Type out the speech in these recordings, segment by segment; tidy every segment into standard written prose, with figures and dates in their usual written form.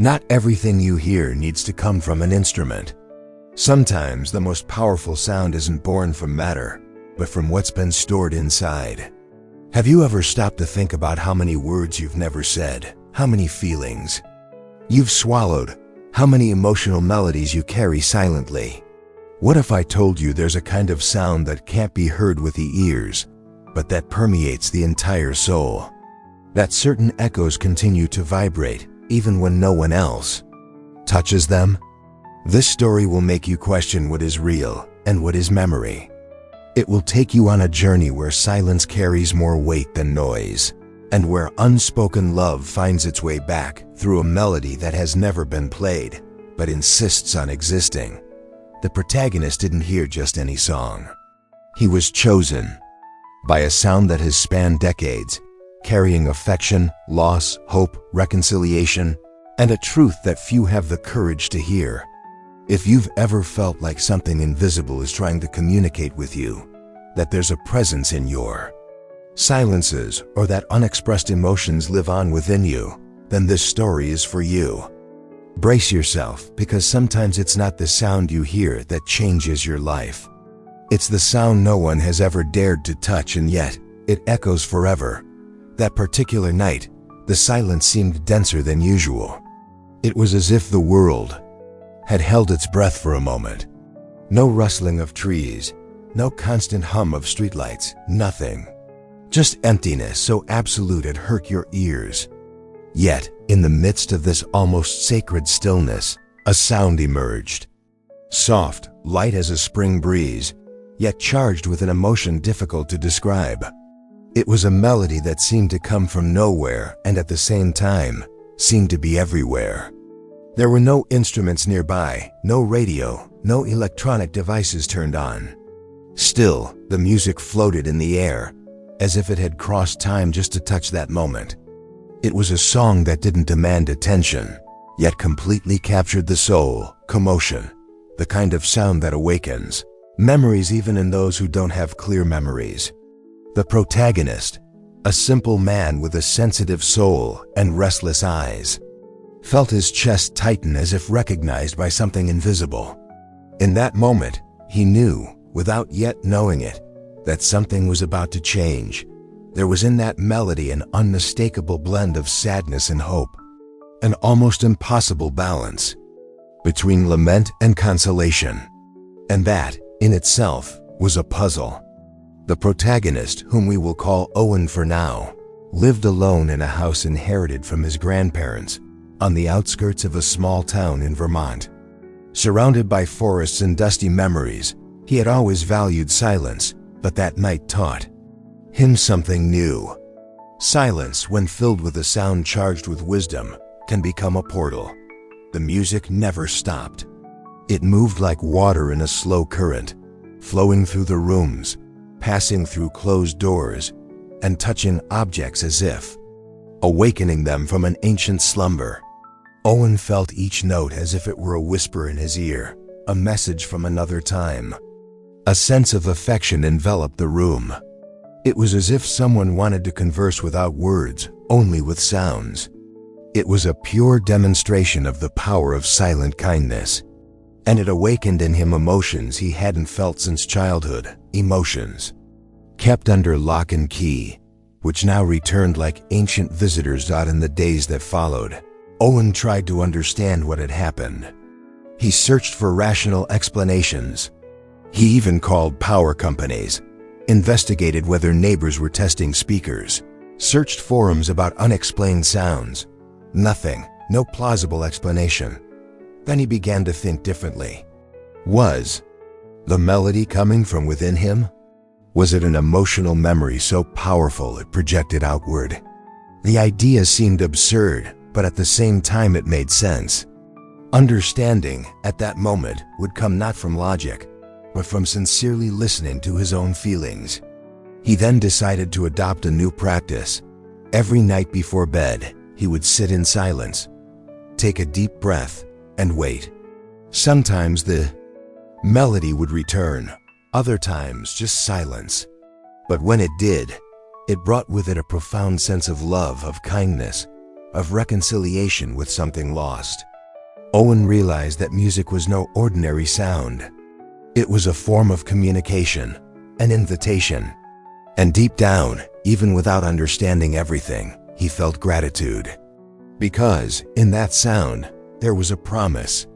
Not everything you hear needs to come from an instrument. Sometimes the most powerful sound isn't born from matter, but from what's been stored inside. Have you ever stopped to think about how many words you've never said, how many feelings you've swallowed, how many emotional melodies you carry silently? What if I told you there's a kind of sound that can't be heard with the ears, but that permeates the entire soul? That certain echoes continue to vibrate even when no one else touches them? This story will make you question what is real and what is memory. It will take you on a journey where silence carries more weight than noise, and where unspoken love finds its way back through a melody that has never been played, but insists on existing. The protagonist didn't hear just any song. He was chosen by a sound that has spanned decades, carrying affection, loss, hope, reconciliation, and a truth that few have the courage to hear. If you've ever felt like something invisible is trying to communicate with you, that there's a presence in your silences, or that unexpressed emotions live on within you, then this story is for you. Brace yourself, because sometimes it's not the sound you hear that changes your life. It's the sound no one has ever dared to touch, and yet it echoes forever. That particular night, the silence seemed denser than usual. It was as if the world had held its breath for a moment. No rustling of trees, no constant hum of streetlights, nothing. Just emptiness so absolute it hurt your ears. Yet, in the midst of this almost sacred stillness, a sound emerged. Soft, light as a spring breeze, yet charged with an emotion difficult to describe. It was a melody that seemed to come from nowhere and at the same time seemed to be everywhere. There were no instruments nearby, no radio, no electronic devices turned on. Still, the music floated in the air, as if it had crossed time just to touch that moment. It was a song that didn't demand attention, yet completely captured the soul, commotion, the kind of sound that awakens memories even in those who don't have clear memories. The protagonist, a simple man with a sensitive soul and restless eyes, felt his chest tighten as if recognized by something invisible. In that moment, he knew, without yet knowing it, that something was about to change. There was in that melody an unmistakable blend of sadness and hope, an almost impossible balance between lament and consolation. And that, in itself, was a puzzle. The protagonist, whom we will call Owen for now, lived alone in a house inherited from his grandparents on the outskirts of a small town in Vermont. Surrounded by forests and dusty memories, he had always valued silence, but that night taught him something new. Silence, when filled with a sound charged with wisdom, can become a portal. The music never stopped. It moved like water in a slow current, flowing through the rooms, passing through closed doors, and touching objects as if awakening them from an ancient slumber. Owen felt each note as if it were a whisper in his ear, a message from another time. A sense of affection enveloped the room. It was as if someone wanted to converse without words, only with sounds. It was a pure demonstration of the power of silent kindness, and it awakened in him emotions he hadn't felt since childhood, emotions kept under lock and key, which now returned like ancient visitors in the days that followed. Owen tried to understand what had happened. He searched for rational explanations. He even called power companies, investigated whether neighbors were testing speakers, searched forums about unexplained sounds. Nothing, no plausible explanation. Then he began to think differently. Was the melody coming from within him? Was it an emotional memory so powerful it projected outward? The idea seemed absurd, but at the same time it made sense. Understanding, at that moment, would come not from logic, but from sincerely listening to his own feelings. He then decided to adopt a new practice. Every night before bed, he would sit in silence, take a deep breath, and wait. Sometimes the melody would return, other times just silence. But when it did, it brought with it a profound sense of love, of kindness, of reconciliation with something lost. Owen realized that music was no ordinary sound. It was a form of communication, an invitation. And deep down, even without understanding everything, he felt gratitude. Because, in that sound, there was a promise.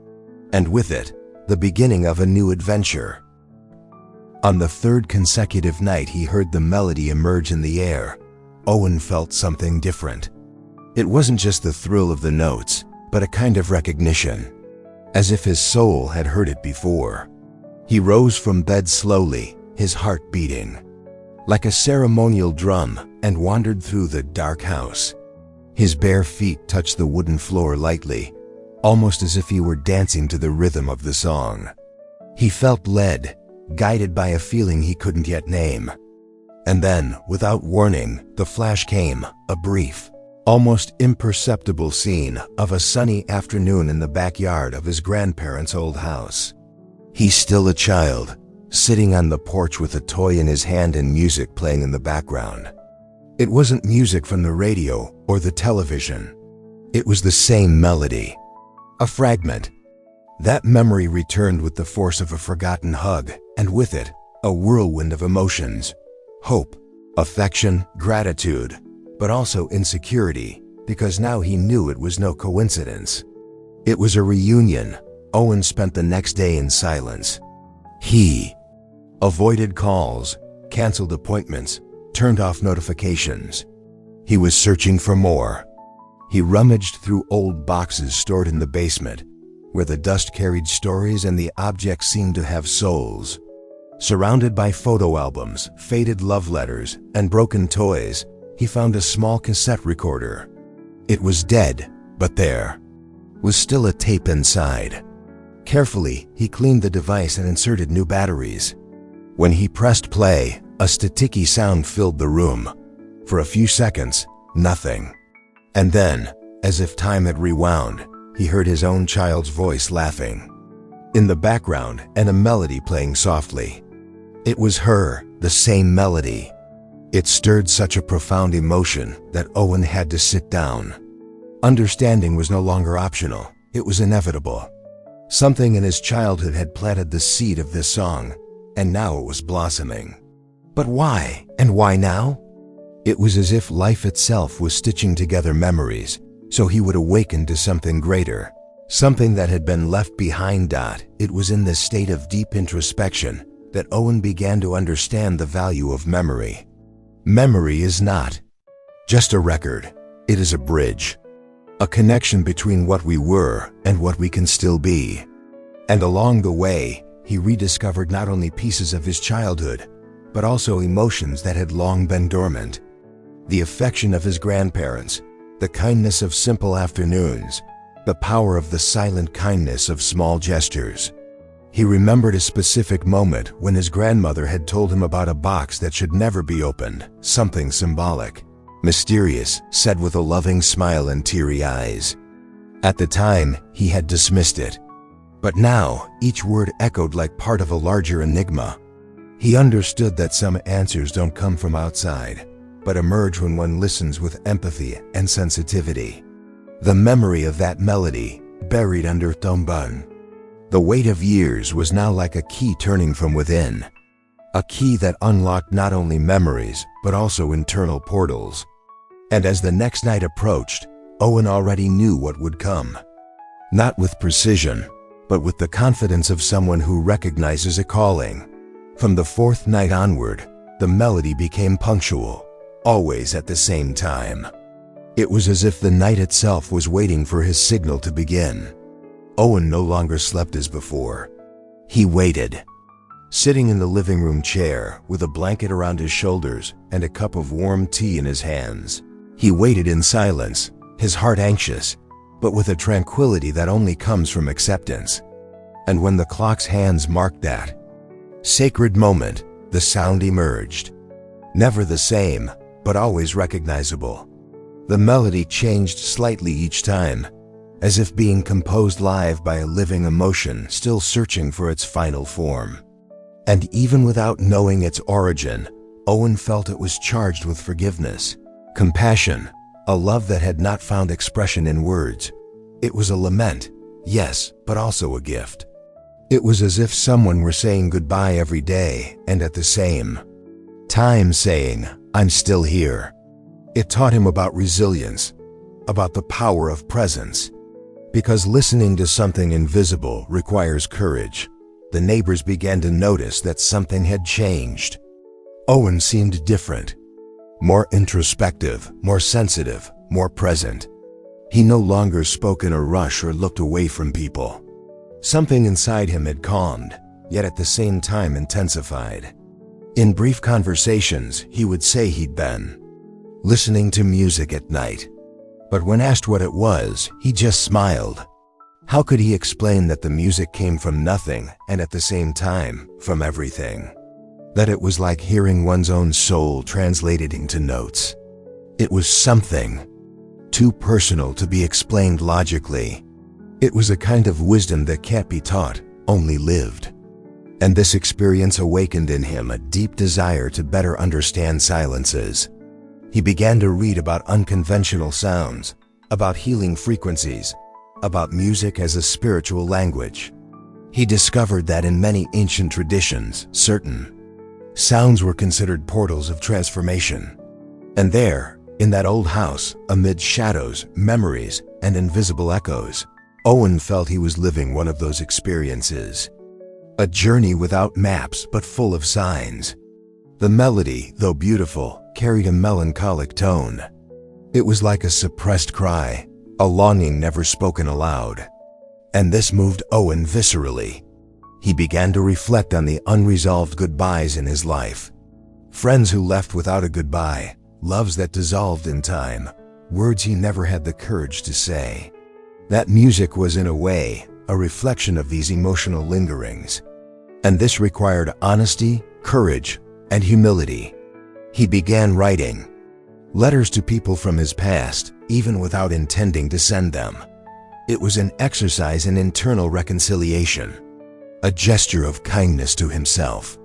And with it, the beginning of a new adventure. On the third consecutive night he heard the melody emerge in the air, Owen felt something different. It wasn't just the thrill of the notes, but a kind of recognition, as if his soul had heard it before. He rose from bed slowly, his heart beating like a ceremonial drum, and wandered through the dark house. His bare feet touched the wooden floor lightly, almost as if he were dancing to the rhythm of the song. He felt led, guided by a feeling he couldn't yet name. And then, without warning, the flash came, a brief, almost imperceptible scene of a sunny afternoon in the backyard of his grandparents' old house. He's still a child, sitting on the porch with a toy in his hand and music playing in the background. It wasn't music from the radio or the television. It was the same melody. A fragment. That memory returned with the force of a forgotten hug, and with it, a whirlwind of emotions. Hope, affection, gratitude, but also insecurity, because now he knew it was no coincidence. It was a reunion. Owen spent the next day in silence. He avoided calls, canceled appointments, turned off notifications. He was searching for more. He rummaged through old boxes stored in the basement, where the dust carried stories and the objects seemed to have souls. Surrounded by photo albums, faded love letters, and broken toys, he found a small cassette recorder. It was dead, but there was still a tape inside. Carefully, he cleaned the device and inserted new batteries. When he pressed play, a staticky sound filled the room. For a few seconds, nothing. And then, as if time had rewound, he heard his own child's voice laughing in the background and a melody playing softly. It was her, the same melody. It stirred such a profound emotion that Owen had to sit down. Understanding was no longer optional, it was inevitable. Something in his childhood had planted the seed of this song, and now it was blossoming. But why? And why now? It was as if life itself was stitching together memories, so he would awaken to something greater, something that had been left behind. It was in this state of deep introspection that Owen began to understand the value of memory. Memory is not just a record, it is a bridge, a connection between what we were and what we can still be. And along the way, he rediscovered not only pieces of his childhood, but also emotions that had long been dormant. The affection of his grandparents, the kindness of simple afternoons, the power of the silent kindness of small gestures. He remembered a specific moment when his grandmother had told him about a box that should never be opened, something symbolic, mysterious, said with a loving smile and teary eyes. At the time, he had dismissed it. But now, each word echoed like part of a larger enigma. He understood that some answers don't come from outside, but emerge when one listens with empathy and sensitivity. The memory of that melody, buried under tombun. The weight of years was now like a key turning from within. A key that unlocked not only memories, but also internal portals. And as the next night approached, Owen already knew what would come. Not with precision, but with the confidence of someone who recognizes a calling. From the fourth night onward, the melody became punctual, always at the same time. It was as if the night itself was waiting for his signal to begin. Owen no longer slept as before. He waited. Sitting in the living room chair, with a blanket around his shoulders and a cup of warm tea in his hands, he waited in silence, his heart anxious, but with a tranquility that only comes from acceptance. And when the clock's hands marked that sacred moment, the sound emerged. Never the same, but always recognizable. The melody changed slightly each time, as if being composed live by a living emotion still searching for its final form. And even without knowing its origin, Owen felt it was charged with forgiveness, compassion, a love that had not found expression in words. It was a lament, yes, but also a gift. It was as if someone were saying goodbye every day and at the same time saying, "I'm still here." It taught him about resilience, about the power of presence. Because listening to something invisible requires courage, the neighbors began to notice that something had changed. Owen seemed different, more introspective, more sensitive, more present. He no longer spoke in a rush or looked away from people. Something inside him had calmed, yet at the same time intensified. In brief conversations, he would say he'd been listening to music at night. But when asked what it was, he just smiled. How could he explain that the music came from nothing and at the same time, from everything? That it was like hearing one's own soul translated into notes. It was something too personal to be explained logically. It was a kind of wisdom that can't be taught, only lived. And this experience awakened in him a deep desire to better understand silences. He began to read about unconventional sounds, about healing frequencies, about music as a spiritual language. He discovered that in many ancient traditions, certain sounds were considered portals of transformation. And there, in that old house, amid shadows, memories, and invisible echoes, Owen felt he was living one of those experiences. A journey without maps but full of signs. The melody, though beautiful, carried a melancholic tone. It was like a suppressed cry, a longing never spoken aloud. And this moved Owen viscerally. He began to reflect on the unresolved goodbyes in his life. Friends who left without a goodbye, loves that dissolved in time, words he never had the courage to say. That music was in a way, a reflection of these emotional lingerings. And this required honesty, courage, and humility. He began writing letters to people from his past, even without intending to send them. It was an exercise in internal reconciliation, a gesture of kindness to himself.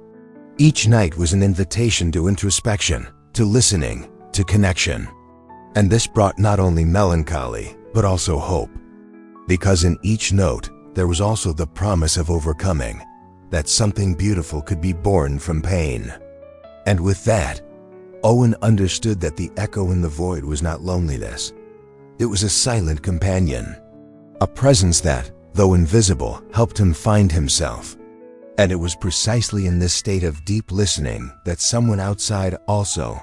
Each night was an invitation to introspection, to listening, to connection. And this brought not only melancholy, but also hope. Because in each note, there was also the promise of overcoming, that something beautiful could be born from pain. And with that, Owen understood that the echo in the void was not loneliness. It was a silent companion, a presence that, though invisible, helped him find himself. And it was precisely in this state of deep listening that someone outside also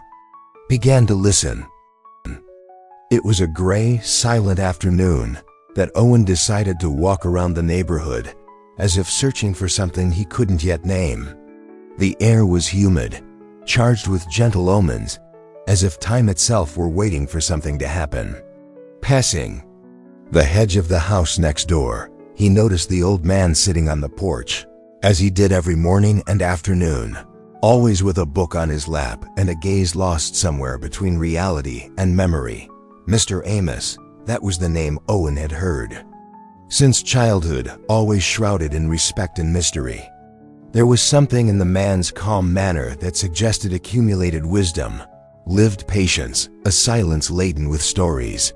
began to listen. It was a gray, silent afternoon that Owen decided to walk around the neighborhood, as if searching for something he couldn't yet name. The air was humid, charged with gentle omens, as if time itself were waiting for something to happen. Passing the hedge of the house next door, he noticed the old man sitting on the porch, as he did every morning and afternoon, always with a book on his lap and a gaze lost somewhere between reality and memory. Mr. Amos, that was the name Owen had heard. Since childhood, always shrouded in respect and mystery. There was something in the man's calm manner that suggested accumulated wisdom, lived patience, a silence laden with stories.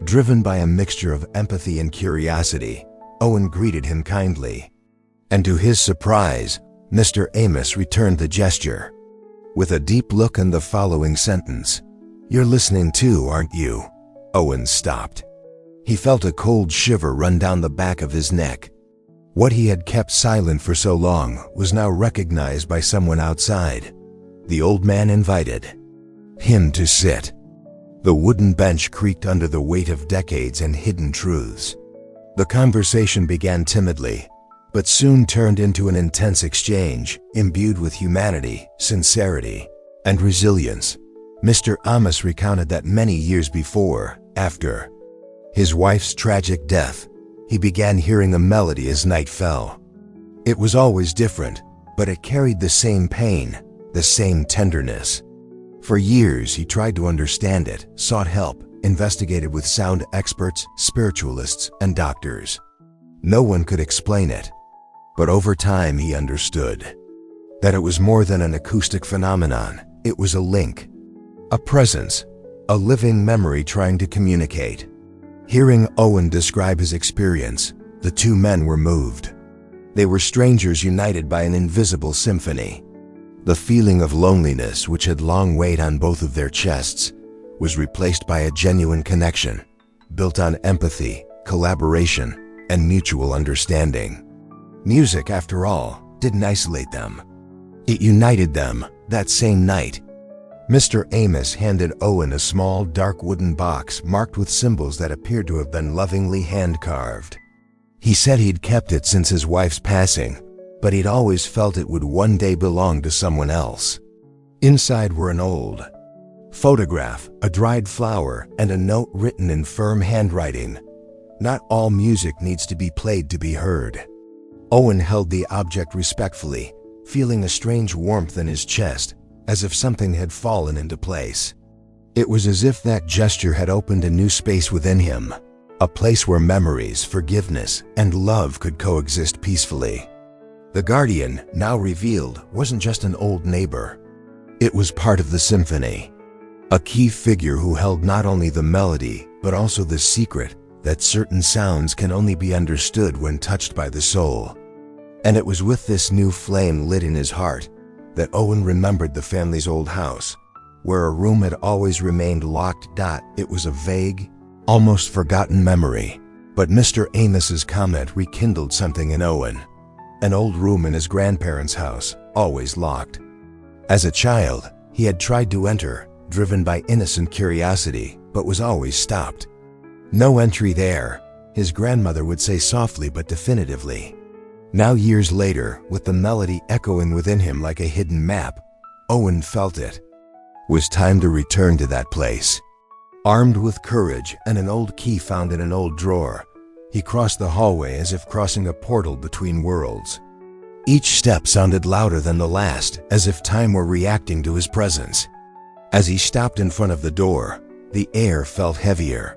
Driven by a mixture of empathy and curiosity, Owen greeted him kindly. And to his surprise, Mr. Amos returned the gesture. With a deep look and the following sentence, "You're listening too, aren't you?" Owen stopped. He felt a cold shiver run down the back of his neck. What he had kept silent for so long was now recognized by someone outside. The old man invited him to sit. The wooden bench creaked under the weight of decades and hidden truths. The conversation began timidly, but soon turned into an intense exchange, imbued with humanity, sincerity, and resilience. Mr. Amos recounted that many years before, after his wife's tragic death, he began hearing a melody as night fell. It was always different, but it carried the same pain, the same tenderness. For years he tried to understand it, sought help, investigated with sound experts, spiritualists, and doctors. No one could explain it. But over time he understood that it was more than an acoustic phenomenon. It was a link, a presence, a living memory trying to communicate. Hearing Owen describe his experience, the two men were moved. They were strangers united by an invisible symphony. The feeling of loneliness, which had long weighed on both of their chests, was replaced by a genuine connection, built on empathy, collaboration, and mutual understanding. Music, after all, didn't isolate them. It united them that same night. Mr. Amos handed Owen a small, dark wooden box marked with symbols that appeared to have been lovingly hand-carved. He said he'd kept it since his wife's passing, but he'd always felt it would one day belong to someone else. Inside were an old photograph, a dried flower, and a note written in firm handwriting. Not all music needs to be played to be heard. Owen held the object respectfully, feeling a strange warmth in his chest, as if something had fallen into place. It was as if that gesture had opened a new space within him, a place where memories, forgiveness, and love could coexist peacefully. The guardian, now revealed, wasn't just an old neighbor. It was part of the symphony. A key figure who held not only the melody, but also the secret that certain sounds can only be understood when touched by the soul. And it was with this new flame lit in his heart that Owen remembered the family's old house, where a room had always remained locked. It was a vague, almost forgotten memory, but Mr. Amos's comment rekindled something in Owen. An old room in his grandparents' house, always locked. As a child, he had tried to enter, driven by innocent curiosity, but was always stopped. "No entry there," his grandmother would say softly but definitively. Now, years later, with the melody echoing within him like a hidden map, Owen felt it was time to return to that place. Armed with courage and an old key found in an old drawer, he crossed the hallway as if crossing a portal between worlds. Each step sounded louder than the last, as if time were reacting to his presence. As he stopped in front of the door, the air felt heavier.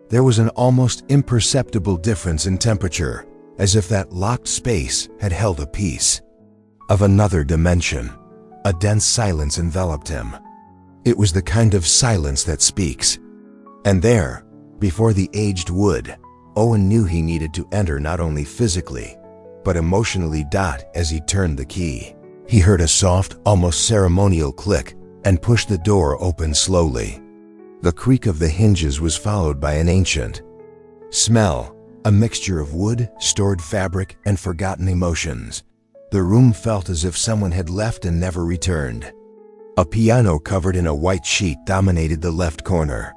There was an almost imperceptible difference in temperature, as if that locked space had held a piece of another dimension. A dense silence enveloped him. It was the kind of silence that speaks. And there, before the aged wood, Owen knew he needed to enter not only physically, but emotionally. As he turned the key, he heard a soft, almost ceremonial click and pushed the door open slowly. The creak of the hinges was followed by an ancient smell, a mixture of wood, stored fabric, and forgotten emotions. The room felt as if someone had left and never returned. A piano covered in a white sheet dominated the left corner.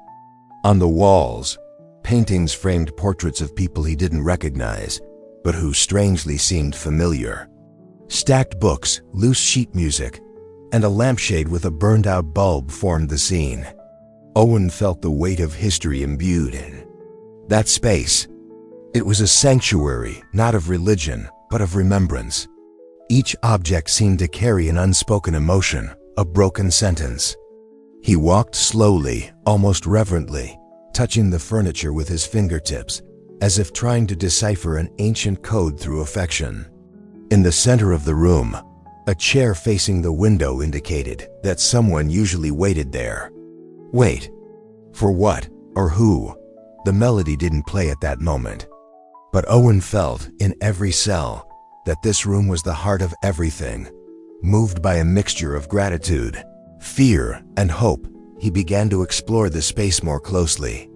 On the walls, paintings framed portraits of people he didn't recognize, but who strangely seemed familiar. Stacked books, loose sheet music, and a lampshade with a burned-out bulb formed the scene. Owen felt the weight of history imbued in that space. It was a sanctuary, not of religion, but of remembrance. Each object seemed to carry an unspoken emotion, a broken sentence. He walked slowly, almost reverently, touching the furniture with his fingertips, as if trying to decipher an ancient code through affection. In the center of the room, a chair facing the window indicated that someone usually waited there. Wait. For what, or who? The melody didn't play at that moment. But Owen felt, in every cell, that this room was the heart of everything. Moved by a mixture of gratitude, fear, and hope, he began to explore the space more closely.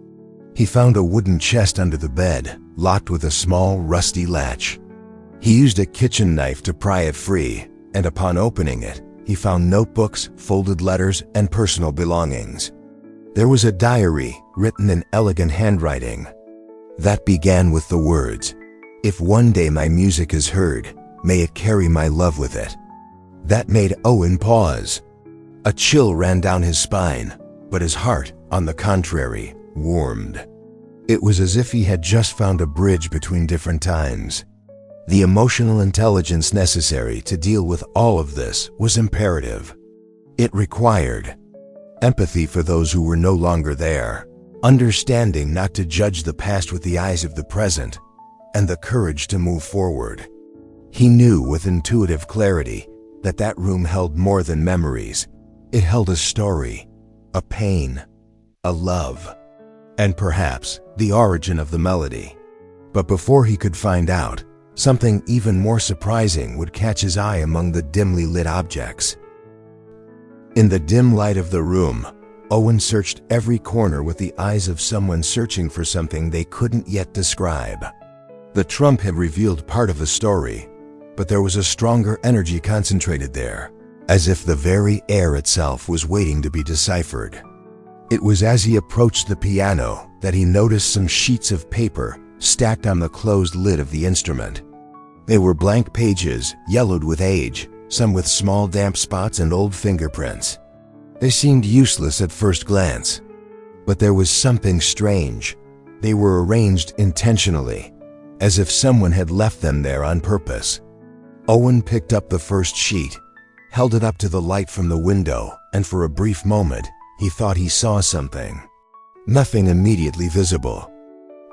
He found a wooden chest under the bed, locked with a small, rusty latch. He used a kitchen knife to pry it free, and upon opening it, he found notebooks, folded letters, and personal belongings. There was a diary, written in elegant handwriting, that began with the words, "If one day my music is heard, may it carry my love with it." That made Owen pause. A chill ran down his spine, but his heart, on the contrary, warmed. It was as if he had just found a bridge between different times. The emotional intelligence necessary to deal with all of this was imperative. It required empathy for those who were no longer there, understanding not to judge the past with the eyes of the present, and the courage to move forward. He knew with intuitive clarity that that room held more than memories. It held a story, a pain, a love, and perhaps the origin of the melody. But before he could find out, something even more surprising would catch his eye among the dimly lit objects. In the dim light of the room, Owen searched every corner with the eyes of someone searching for something they couldn't yet describe. The trump had revealed part of the story, but there was a stronger energy concentrated there, as if the very air itself was waiting to be deciphered. It was as he approached the piano that he noticed some sheets of paper stacked on the closed lid of the instrument. They were blank pages, yellowed with age, some with small damp spots and old fingerprints. They seemed useless at first glance, but there was something strange. They were arranged intentionally, as if someone had left them there on purpose. Owen picked up the first sheet, held it up to the light from the window, and for a brief moment, he thought he saw something. Nothing immediately visible,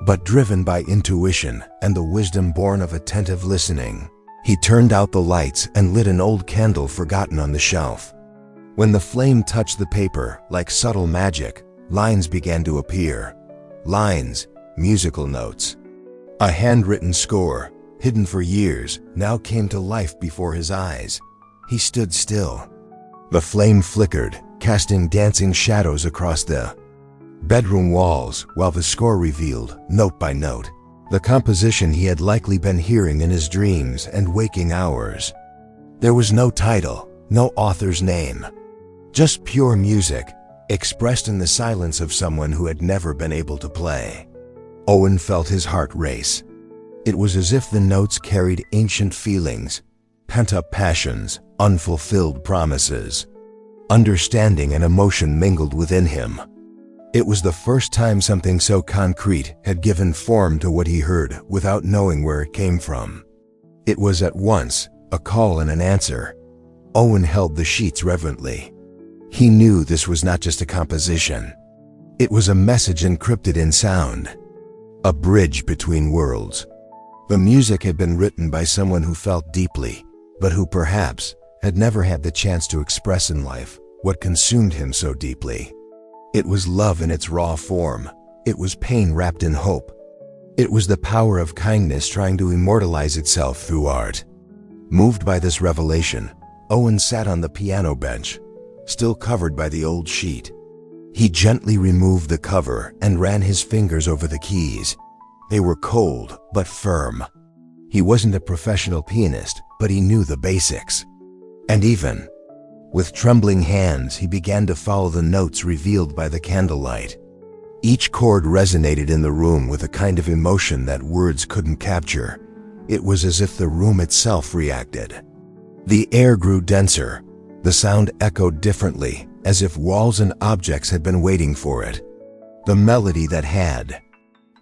but driven by intuition and the wisdom born of attentive listening, he turned out the lights and lit an old candle forgotten on the shelf. When the flame touched the paper, like subtle magic, lines began to appear. Lines, musical notes. A handwritten score, hidden for years, now came to life before his eyes. He stood still. The flame flickered, casting dancing shadows across the bedroom walls, while the score revealed, note by note, the composition he had likely been hearing in his dreams and waking hours. There was no title, no author's name, just pure music, expressed in the silence of someone who had never been able to play. Owen felt his heart race. It was as if the notes carried ancient feelings, pent-up passions, unfulfilled promises. Understanding and emotion mingled within him. It was the first time something so concrete had given form to what he heard without knowing where it came from. It was at once a call and an answer. Owen held the sheets reverently. He knew this was not just a composition. It was a message encrypted in sound, a bridge between worlds. The music had been written by someone who felt deeply, but who perhaps had never had the chance to express in life what consumed him so deeply. It was love in its raw form. It was pain wrapped in hope. It was the power of kindness trying to immortalize itself through art. Moved by this revelation, Owen sat on the piano bench, still covered by the old sheet. He gently removed the cover and ran his fingers over the keys. They were cold but firm. He wasn't a professional pianist, but he knew the basics. And even with trembling hands, he began to follow the notes revealed by the candlelight. Each chord resonated in the room with a kind of emotion that words couldn't capture. It was as if the room itself reacted. The air grew denser. The sound echoed differently, as if walls and objects had been waiting for it. The melody that had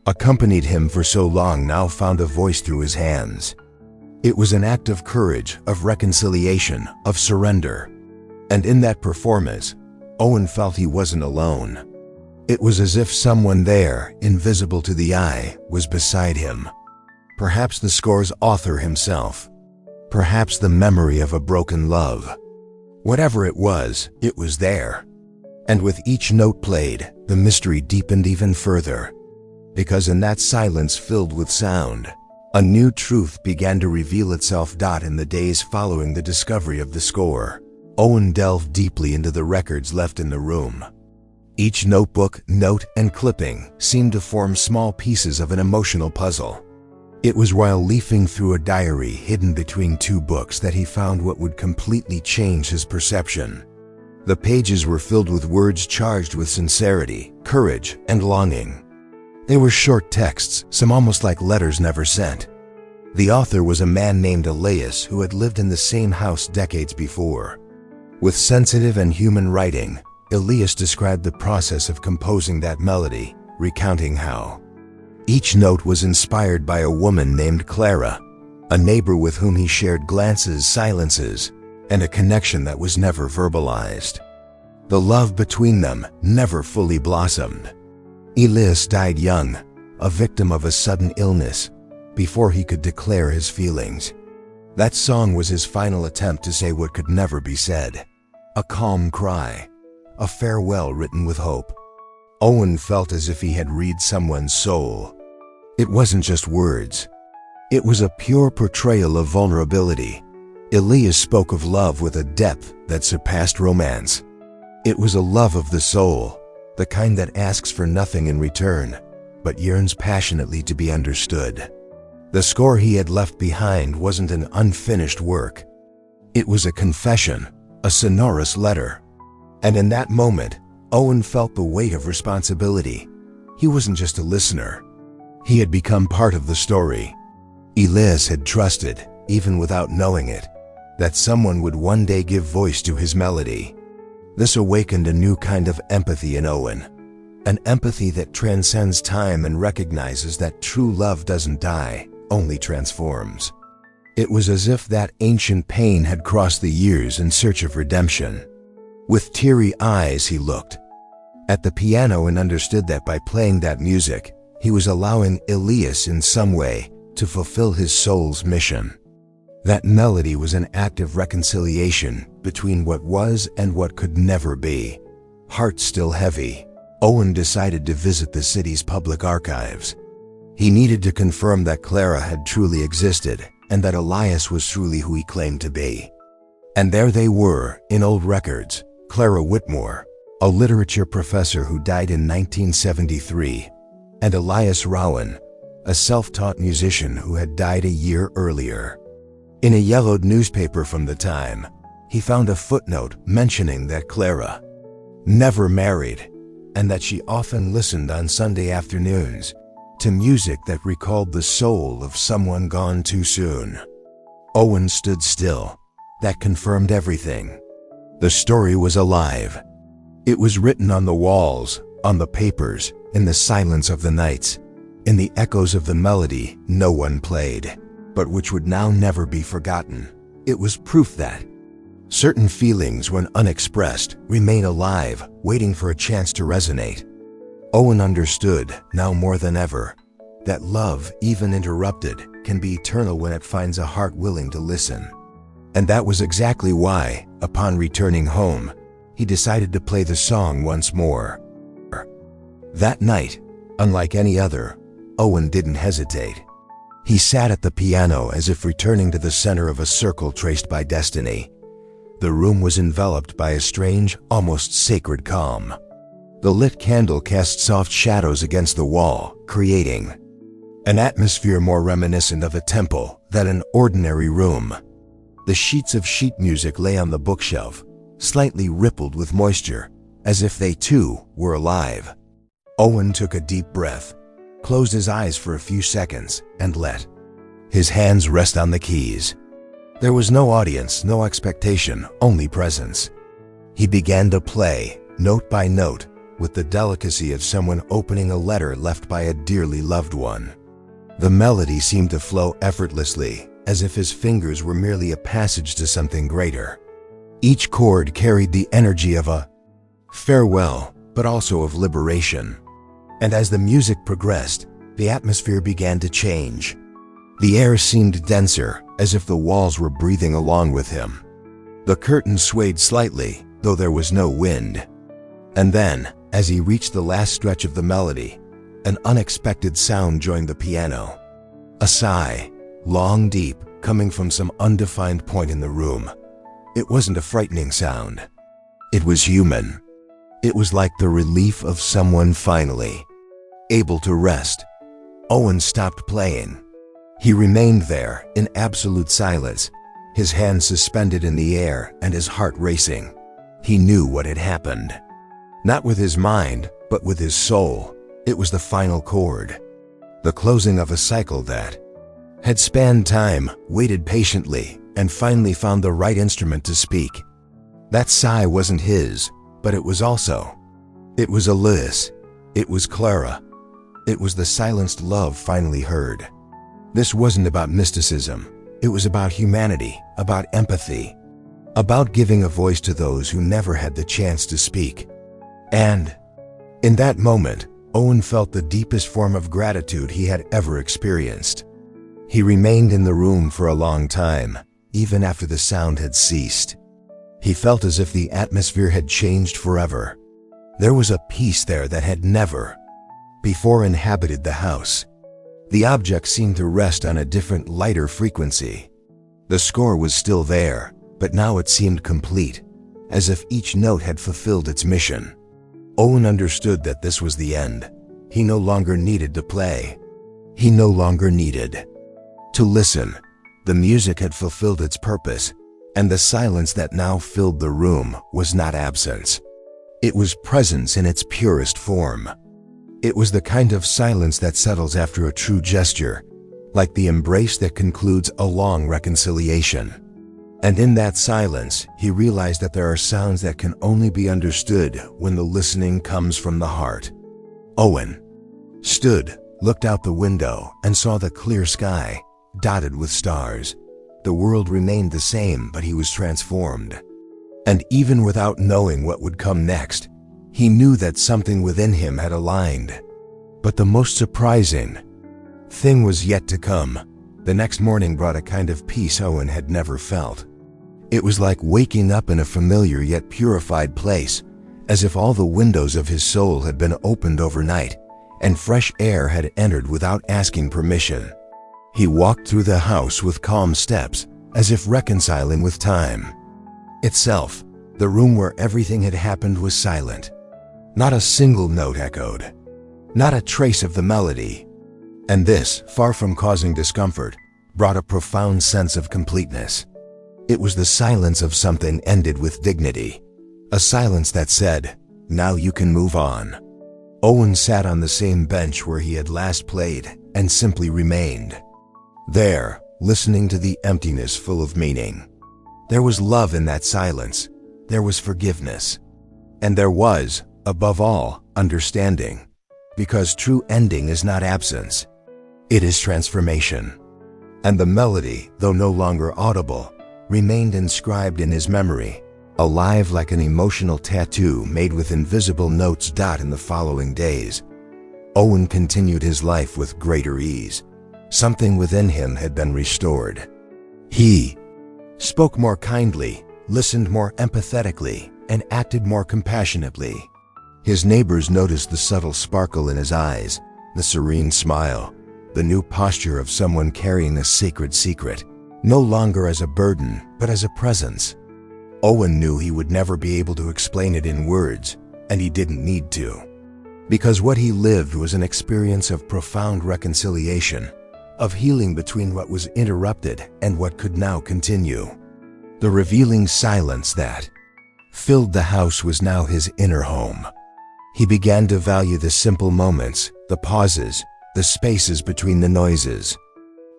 accompanied him for so long now found a voice through his hands. It was an act of courage, of reconciliation, of surrender. And in that performance, Owen felt he wasn't alone. It was as if someone there, invisible to the eye, was beside him. Perhaps the score's author himself. Perhaps the memory of a broken love. Whatever it was there. And with each note played, the mystery deepened even further. Because in that silence filled with sound, a new truth began to reveal itself. In the days following the discovery of the score, Owen delved deeply into the records left in the room. Each notebook, note, and clipping seemed to form small pieces of an emotional puzzle. It was while leafing through a diary hidden between two books that he found what would completely change his perception. The pages were filled with words charged with sincerity, courage, and longing. They were short texts, some almost like letters never sent. The author was a man named Elias who had lived in the same house decades before. With sensitive and human writing, Elias described the process of composing that melody, recounting how each note was inspired by a woman named Clara, a neighbor with whom he shared glances, silences, and a connection that was never verbalized. The love between them never fully blossomed. Elias died young, a victim of a sudden illness, before he could declare his feelings. That song was his final attempt to say what could never be said. A calm cry, a farewell written with hope. Owen felt as if he had read someone's soul. It wasn't just words. It was a pure portrayal of vulnerability. Elias spoke of love with a depth that surpassed romance. It was a love of the soul, the kind that asks for nothing in return, but yearns passionately to be understood. The score he had left behind wasn't an unfinished work. It was a confession, a sonorous letter. And in that moment, Owen felt the weight of responsibility. He wasn't just a listener. He had become part of the story. Elias had trusted, even without knowing it, that someone would one day give voice to his melody. This awakened a new kind of empathy in Owen, an empathy that transcends time and recognizes that true love doesn't die, only transforms. It was as if that ancient pain had crossed the years in search of redemption. With teary eyes he looked at the piano and understood that by playing that music, he was allowing Elias in some way to fulfill his soul's mission. That melody was an act of reconciliation between what was and what could never be. Heart still heavy, Owen decided to visit the city's public archives. He needed to confirm that Clara had truly existed and that Elias was truly who he claimed to be. And there they were, in old records, Clara Whitmore, a literature professor who died in 1973, and Elias Rowan, a self-taught musician who had died a year earlier. In a yellowed newspaper from the time, he found a footnote mentioning that Clara never married and that she often listened on Sunday afternoons to music that recalled the soul of someone gone too soon. Owen stood still. That confirmed everything. The story was alive. It was written on the walls, on the papers, in the silence of the nights, in the echoes of the melody no one played, but which would now never be forgotten. It was proof that certain feelings, when unexpressed, remain alive, waiting for a chance to resonate. Owen understood, now more than ever, that love, even interrupted, can be eternal when it finds a heart willing to listen. And that was exactly why, upon returning home, he decided to play the song once more. That night, unlike any other, Owen didn't hesitate. He sat at the piano as if returning to the center of a circle traced by destiny. The room was enveloped by a strange, almost sacred calm. The lit candle cast soft shadows against the wall, creating an atmosphere more reminiscent of a temple than an ordinary room. The sheets of sheet music lay on the bookshelf, slightly rippled with moisture, as if they too were alive. Owen took a deep breath, closed his eyes for a few seconds, and let his hands rest on the keys. There was no audience, no expectation, only presence. He began to play, note by note, with the delicacy of someone opening a letter left by a dearly loved one. The melody seemed to flow effortlessly, as if his fingers were merely a passage to something greater. Each chord carried the energy of a farewell, but also of liberation. And as the music progressed, the atmosphere began to change. The air seemed denser, as if the walls were breathing along with him. The curtain swayed slightly, though there was no wind. And then, as he reached the last stretch of the melody, an unexpected sound joined the piano. A sigh, long, deep, coming from some undefined point in the room. It wasn't a frightening sound. It was human. It was like the relief of someone finally able to rest. Owen stopped playing. He remained there in absolute silence, his hands suspended in the air and his heart racing. He knew what had happened. Not with his mind, but with his soul. It was the final chord. The closing of a cycle that had spanned time, waited patiently, and finally found the right instrument to speak. That sigh wasn't his, but it was also. It was Elias. It was Clara. It was the silenced love finally heard. This wasn't about mysticism. It was about humanity, about empathy, about giving a voice to those who never had the chance to speak. And in that moment, Owen felt the deepest form of gratitude he had ever experienced. He remained in the room for a long time, even after the sound had ceased. He felt as if the atmosphere had changed forever. There was a peace there that had never before inhabited the house. The object seemed to rest on a different, lighter frequency. The score was still there, but now it seemed complete, as if each note had fulfilled its mission. Owen understood that this was the end. He no longer needed to play. He no longer needed to listen. The music had fulfilled its purpose, and the silence that now filled the room was not absence. It was presence in its purest form. It was the kind of silence that settles after a true gesture, like the embrace that concludes a long reconciliation. And in that silence, he realized that there are sounds that can only be understood when the listening comes from the heart. Owen stood, looked out the window, and saw the clear sky, dotted with stars. The world remained the same, but he was transformed. And even without knowing what would come next, he knew that something within him had aligned. But the most surprising thing was yet to come. The next morning brought a kind of peace Owen had never felt. It was like waking up in a familiar yet purified place, as if all the windows of his soul had been opened overnight, and fresh air had entered without asking permission. He walked through the house with calm steps, as if reconciling with time itself. The room where everything had happened was silent. Not a single note echoed, not a trace of the melody. And this, far from causing discomfort, brought a profound sense of completeness. It was the silence of something ended with dignity, a silence that said, "Now you can move on." Owen sat on the same bench where he had last played and simply remained there, listening to the emptiness full of meaning. There was love in that silence. There was forgiveness. And there was, above all, understanding. Because true ending is not absence. It is transformation. And the melody, though no longer audible, remained inscribed in his memory, alive like an emotional tattoo made with invisible notes. In the following days, Owen continued his life with greater ease. Something within him had been restored. He spoke more kindly, listened more empathetically, and acted more compassionately. His neighbors noticed the subtle sparkle in his eyes, the serene smile, the new posture of someone carrying a sacred secret, no longer as a burden, but as a presence. Owen knew he would never be able to explain it in words, and he didn't need to. Because what he lived was an experience of profound reconciliation, of healing between what was interrupted and what could now continue. The revealing silence that filled the house was now his inner home. He began to value the simple moments, the pauses, the spaces between the noises.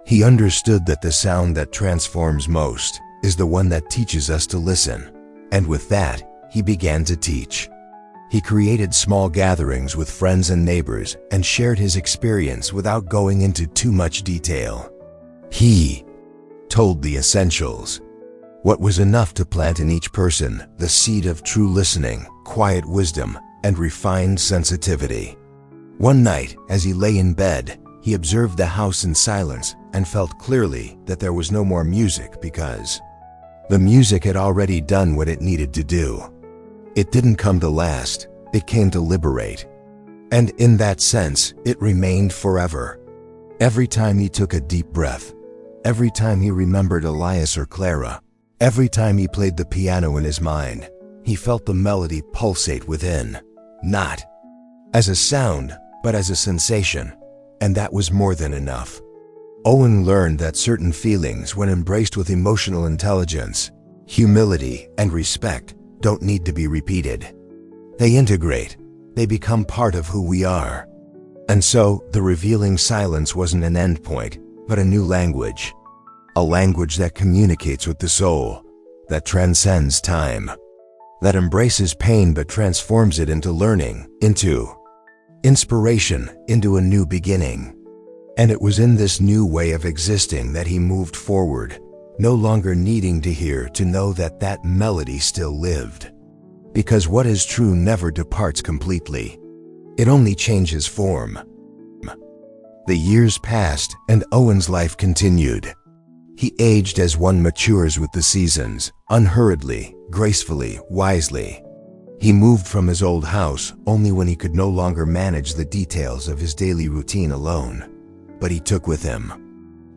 He understood that the sound that transforms most is the one that teaches us to listen. And with that, he began to teach. He created small gatherings with friends and neighbors and shared his experience without going into too much detail. He told the essentials, what was enough to plant in each person the seed of true listening, quiet wisdom, and refined sensitivity. One night, as he lay in bed, he observed the house in silence and felt clearly that there was no more music because the music had already done what it needed to do. It didn't come to last, it came to liberate. And in that sense, it remained forever. Every time he took a deep breath, every time he remembered Elias or Clara, every time he played the piano in his mind, he felt the melody pulsate within, not as a sound, but as a sensation, and that was more than enough. Owen learned that certain feelings, when embraced with emotional intelligence, humility, and respect, don't need to be repeated. They integrate. They become part of who we are. And so, the revealing silence wasn't an endpoint, but a new language. A language that communicates with the soul, that transcends time, that embraces pain but transforms it into learning, into inspiration, into a new beginning. And it was in this new way of existing that he moved forward, no longer needing to hear to know that that melody still lived. Because what is true never departs completely. It only changes form. The years passed and Owen's life continued. He aged as one matures with the seasons, unhurriedly, gracefully, wisely. He moved from his old house only when he could no longer manage the details of his daily routine alone. But he took with him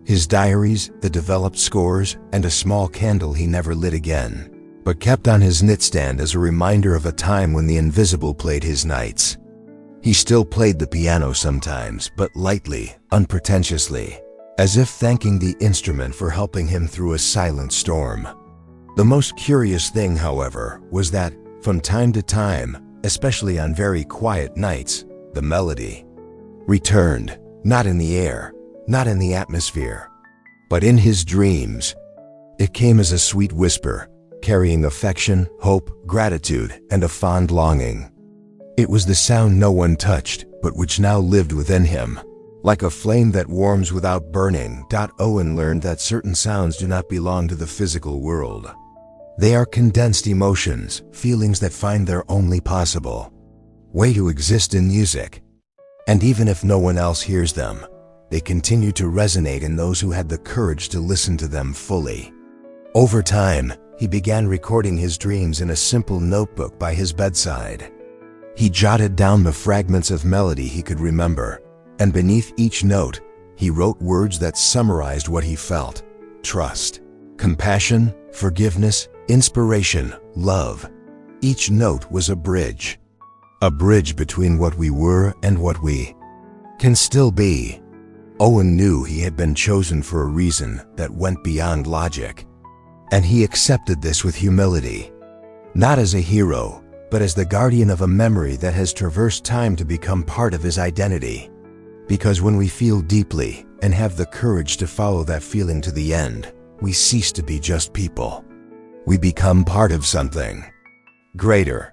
his diaries, the developed scores, and a small candle he never lit again, but kept on his nightstand as a reminder of a time when the invisible played his nights. He still played the piano sometimes, but lightly, unpretentiously, as if thanking the instrument for helping him through a silent storm. The most curious thing, however, was that, from time to time, especially on very quiet nights, the melody returned, not in the air, not in the atmosphere, but in his dreams. It came as a sweet whisper, carrying affection, hope, gratitude, and a fond longing. It was the sound no one touched, but which now lived within him, like a flame that warms without burning. Owen learned that certain sounds do not belong to the physical world. They are condensed emotions, feelings that find their only possible way to exist in music. And even if no one else hears them, they continue to resonate in those who had the courage to listen to them fully. Over time, he began recording his dreams in a simple notebook by his bedside. He jotted down the fragments of melody he could remember, and beneath each note, he wrote words that summarized what he felt: trust, compassion, forgiveness, inspiration, love. Each note was a bridge between what we were and what we can still be. Owen knew he had been chosen for a reason that went beyond logic, and he accepted this with humility, not as a hero, but as the guardian of a memory that has traversed time to become part of his identity. Because when we feel deeply and have the courage to follow that feeling to the end, we cease to be just people. We become part of something greater.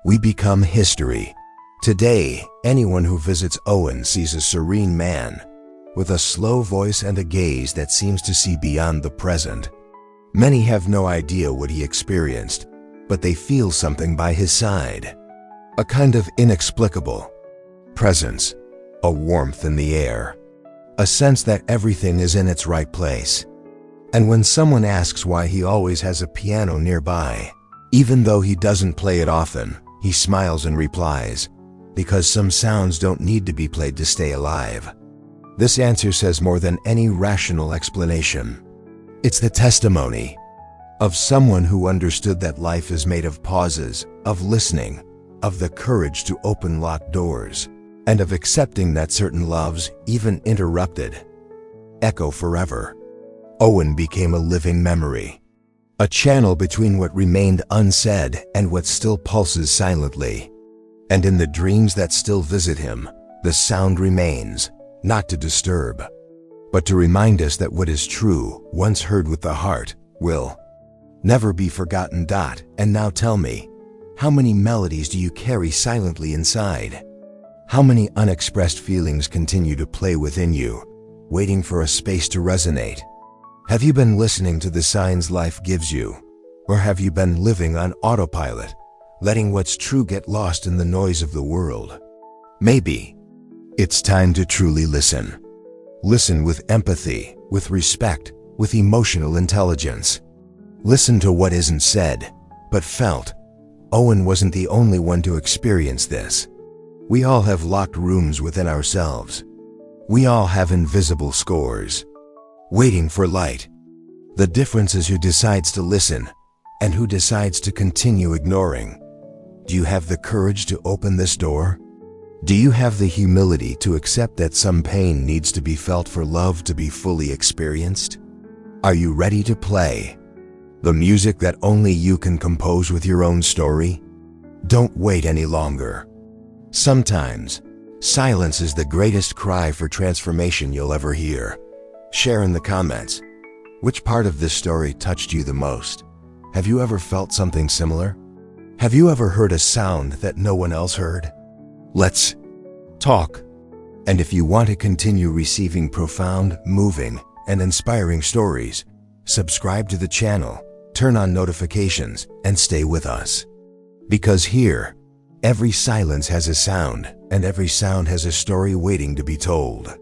We become history. Today, anyone who visits Owen sees a serene man with a slow voice and a gaze that seems to see beyond the present. Many have no idea what he experienced, but they feel something by his side. A kind of inexplicable presence, a warmth in the air, a sense that everything is in its right place. And when someone asks why he always has a piano nearby, even though he doesn't play it often, he smiles and replies, because some sounds don't need to be played to stay alive. This answer says more than any rational explanation. It's the testimony of someone who understood that life is made of pauses, of listening, of the courage to open locked doors, and of accepting that certain loves, even interrupted, echo forever. Owen became a living memory, a channel between what remained unsaid and what still pulses silently. And in the dreams that still visit him, the sound remains, not to disturb, but to remind us that what is true, once heard with the heart, will never be forgotten. And now tell me, how many melodies do you carry silently inside? How many unexpressed feelings continue to play within you, waiting for a space to resonate? Have you been listening to the signs life gives you? Or have you been living on autopilot, letting what's true get lost in the noise of the world? Maybe it's time to truly listen. Listen with empathy, with respect, with emotional intelligence. Listen to what isn't said, but felt. Owen wasn't the only one to experience this. We all have locked rooms within ourselves. We all have invisible scores, waiting for light. The difference is who decides to listen and who decides to continue ignoring. Do you have the courage to open this door? Do you have the humility to accept that some pain needs to be felt for love to be fully experienced? Are you ready to play the music that only you can compose with your own story? Don't wait any longer. Sometimes, silence is the greatest cry for transformation you'll ever hear. Share in the comments. Which part of this story touched you the most? Have you ever felt something similar? Have you ever heard a sound that no one else heard? Let's talk. And if you want to continue receiving profound, moving, and inspiring stories, subscribe to the channel, turn on notifications, and stay with us. Because here, every silence has a sound, and every sound has a story waiting to be told.